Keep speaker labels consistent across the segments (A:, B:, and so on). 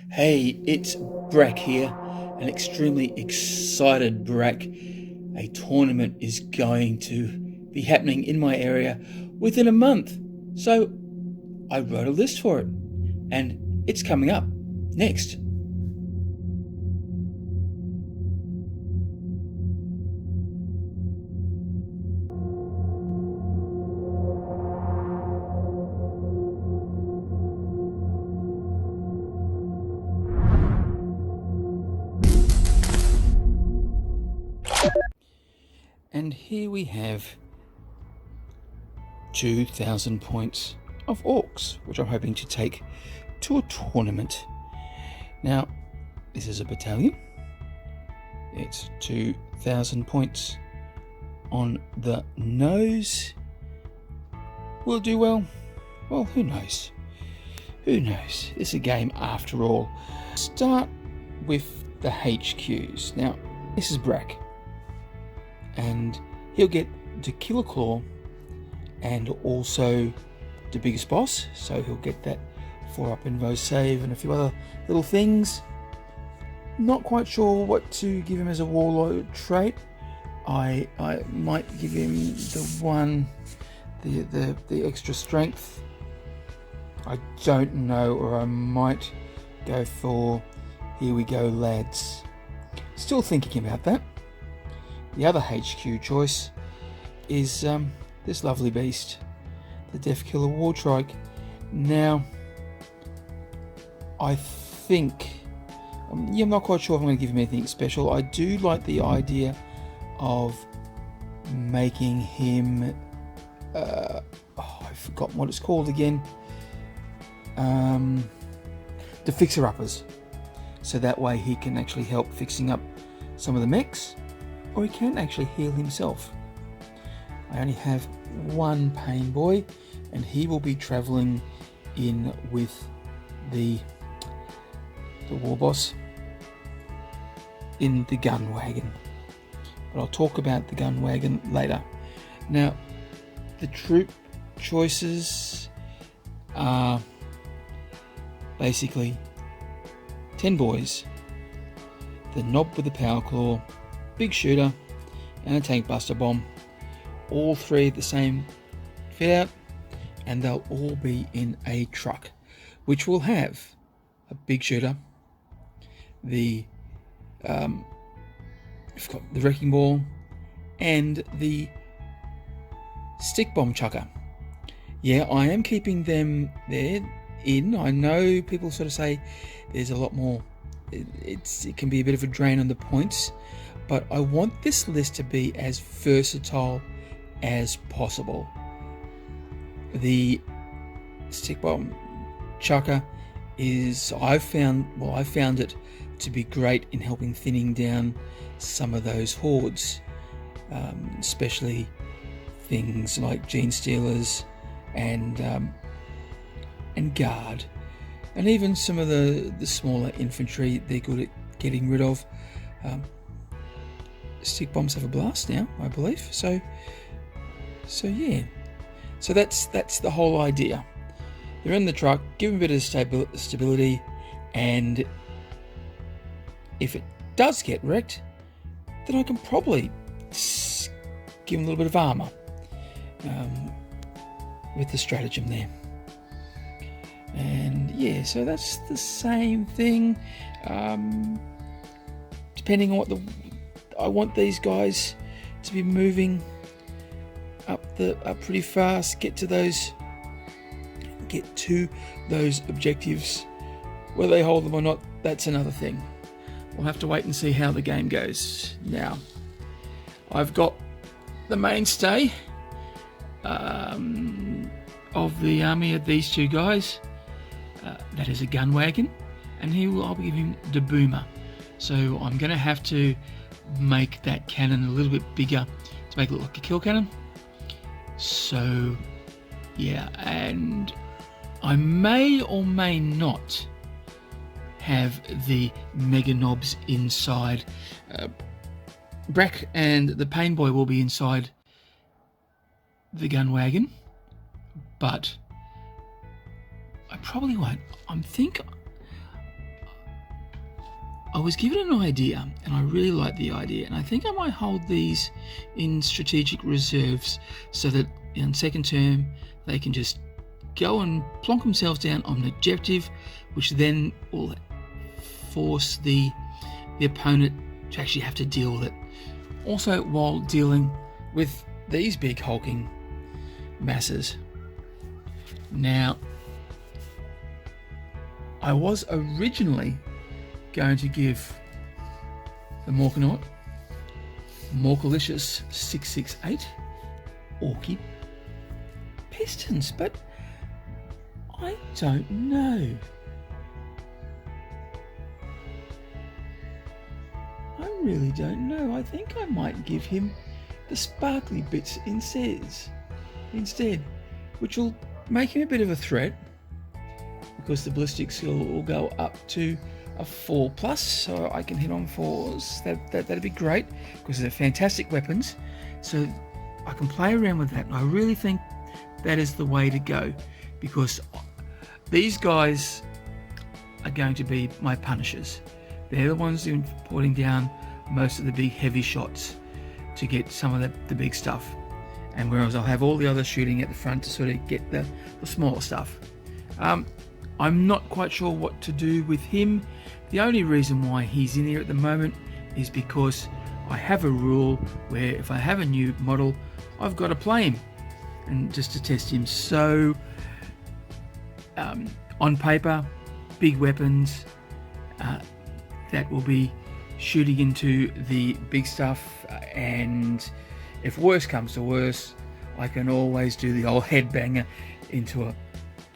A: Hey, it's Brak here, an extremely excited Brak. A tournament is going to be happening in my area within a month. So I wrote a list for it, and it's coming up next. And here we have 2,000 points of orks, which I'm hoping to take to a tournament. Now, this is a battalion. It's 2,000 points on the nose. Will it do well? Well, who knows? Who knows? It's a game after all. Start with the HQs. Now, this is Brak, and he'll get to kill a claw and also the biggest boss, so he'll get that 4-up invo save and a few other little things. Not quite sure what to give him as a warlord trait. I might give him the extra strength. I don't know, or I might go for here we go lads. Still thinking about that. The other HQ choice is this lovely beast, the Deathkiller WAARGH. Now, I think, I'm not quite sure if I'm going to give him anything special. I do like the idea of making him, I've forgotten what it's called again, the fixer-uppers. So that way he can actually help fixing up some of the mechs, or he can actually heal himself. I only have one pain boy, and he will be travelling in with the war boss in the gun wagon. But I'll talk about the gun wagon later. Now, the troop choices are basically 10 boys, the knob with the power claw, big shooter, and a tank buster bomb. All three the same fit out, and they'll all be in a truck, which will have a big shooter, the wrecking ball, and the stick bomb chucker. Yeah, I am keeping them there in. I know people sort of say there's a lot more. It can be a bit of a drain on the points, but I want this list to be as versatile as possible. The stick bomb chucker is, I found it to be great in helping thinning down some of those hordes, especially things like gene stealers and guard, and even some of the smaller infantry. They're good at getting rid of. Stick bombs have a blast now, I believe. So yeah. So that's the whole idea. They're in the truck, give them a bit of stability, and if it does get wrecked, then I can probably give them a little bit of armour with the stratagem there. And yeah, so that's the same thing. Depending on what I want these guys to be moving up pretty fast, get to those objectives. Whether they hold them or not, that's another thing. We'll have to wait and see how the game goes. Now, I've got the mainstay of the army of these two guys. That is a gun wagon, and I'll be giving him the boomer. So I'm going to have to make that cannon a little bit bigger to make it look like a kill cannon. So yeah, and I may or may not have the mega knobs inside. Brak and the pain boy will be inside the gun wagon, but I probably won't. I was given an idea, and I really like the idea, and I think I might hold these in strategic reserves so that in second term they can just go and plonk themselves down on an objective, which then will force the opponent to actually have to deal with it. Also, while dealing with these big hulking masses. Now, I was originally going to give the Morkanaut Morkalicious 668 Orky pistons, but I don't know. I really don't know. I think I might give him the sparkly bits instead, which will make him a bit of a threat because the ballistic skill will go up to a 4+, so I can hit on 4s. That'd be great because they're fantastic weapons. So I can play around with that, and I really think that is the way to go, because these guys are going to be my punishers. They're the ones who are putting down most of the big heavy shots to get some of the big stuff, and whereas I'll have all the others shooting at the front to sort of get the smaller stuff. I'm not quite sure what to do with him. The only reason why he's in here at the moment is because I have a rule where if I have a new model, I've got to play him and just to test him. So on paper, big weapons that will be shooting into the big stuff, and if worse comes to worse, I can always do the old headbanger into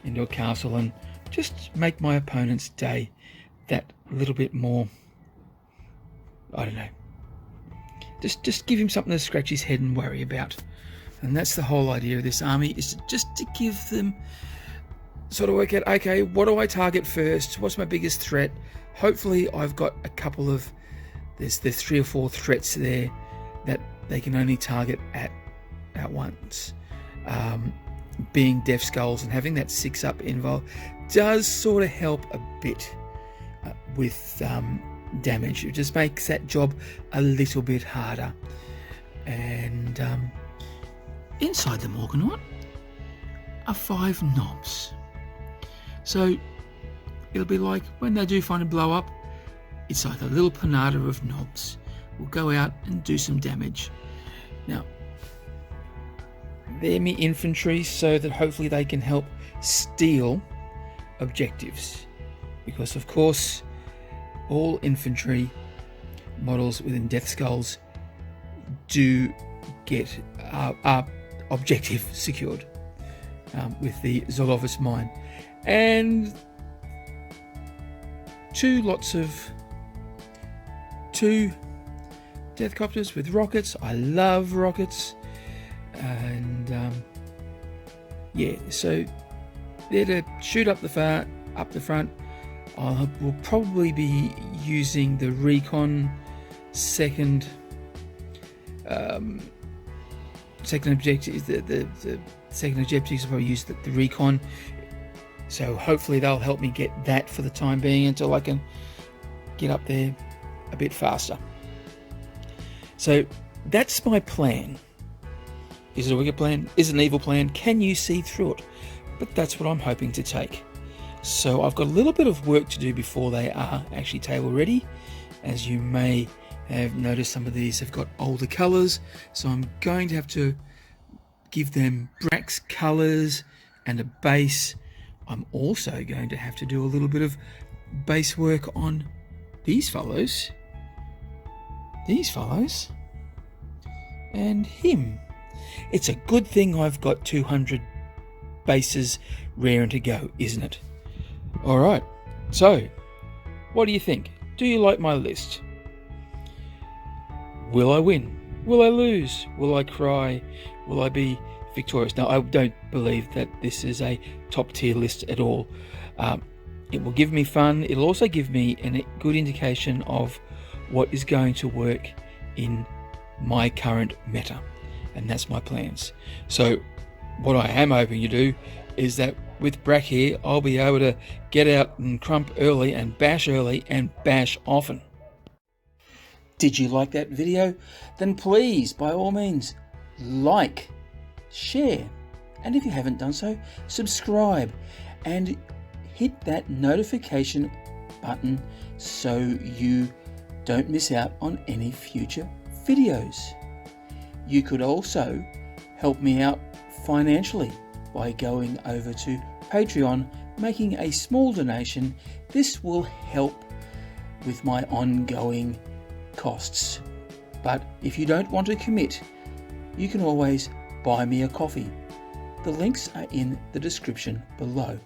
A: a castle and just make my opponent's day that little bit more, I don't know, just give him something to scratch his head and worry about. And that's the whole idea of this army, is just to give them sort of work out, okay, what do I target first? What's my biggest threat? Hopefully I've got a couple of, there's 3 or 4 threats there that they can only target at once. Being deathskulls and having that 6+ involved does sort of help a bit with damage. It just makes that job a little bit harder. And inside the Morkanaut are 5 knobs. So it'll be like when they do finally blow up, it's like a little panada of knobs. We'll go out and do some damage. Now, they're me infantry, so that hopefully they can help steal objectives, because of course all infantry models within deathskulls do get our objective secured with the Zolovis mine, and 2 lots of 2 deathcopters with rockets. I love rockets. And yeah, so they're to shoot up the front. We'll probably be using the recon second objective. The second objective is probably use the recon. So hopefully they'll help me get that for the time being until I can get up there a bit faster. So that's my plan. Is it a wicked plan? Is it an evil plan? Can you see through it? But that's what I'm hoping to take. So I've got a little bit of work to do before they are actually table ready. As you may have noticed, some of these have got older colours, so I'm going to have to give them Brak's colours and a base. I'm also going to have to do a little bit of base work on these fellows, and him. It's a good thing I've got 200 bases raring to go, isn't it? Alright, so what do you think? Do you like my list? Will I win? Will I lose? Will I cry? Will I be victorious? Now, I don't believe that this is a top tier list at all. It will give me fun. It'll also give me a good indication of what is going to work in my current meta. And that's my plans. So what I am hoping to do is that with Brak here, I'll be able to get out and crump early and bash often. Did you like that video? Then please, by all means, like, share, and if you haven't done so, subscribe and hit that notification button so you don't miss out on any future videos. You could also help me out financially by going over to Patreon, making a small donation. This will help with my ongoing costs. But if you don't want to commit, you can always buy me a coffee. The links are in the description below.